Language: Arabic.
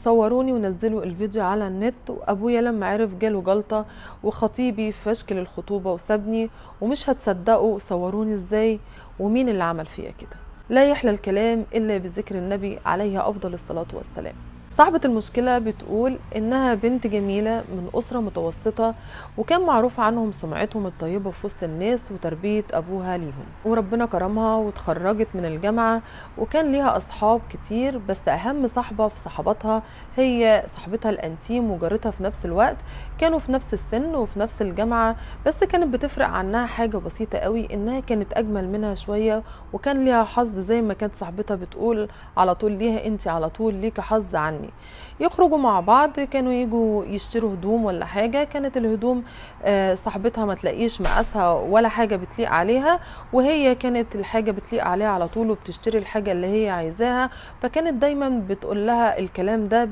صوروني ونزلوا الفيديو على النت، وابويا لما عرف جاله جلطة، وخطيبي فشكل الخطوبة وسابني، ومش هتصدقوا صوروني ازاي ومين اللي عمل فيا كده. لا يحلى الكلام الا بذكر النبي عليه افضل الصلاة والسلام. صاحبة المشكلة بتقول إنها بنت جميلة من أسرة متوسطة، وكان معروف عنهم سمعتهم الطيبة في وسط الناس وتربية أبوها ليهم، وربنا كرمها وتخرجت من الجامعة، وكان ليها أصحاب كتير، بس أهم صاحبة في صحباتها هي صاحبتها الأنتيم وجارتها في نفس الوقت. كانوا في نفس السن وفي نفس الجامعة، بس كانت بتفرق عنها حاجة بسيطة قوي، إنها كانت أجمل منها شوية، وكان ليها حظ زي ما كانت صاحبتها بتقول على طول ليها انتي على طول ليك حظ عني. يخرجوا مع بعض، كانوا يجوا يشتروا هدوم ولا حاجة، كانت الهدوم صاحبتها ما تلاقيش مقاسها ولا حاجة بتليق عليها، وهي كانت الحاجة بتليق عليها على طول وبتشتري الحاجة اللي هي عايزاها، فكانت دايما بتقول لها الكلام ده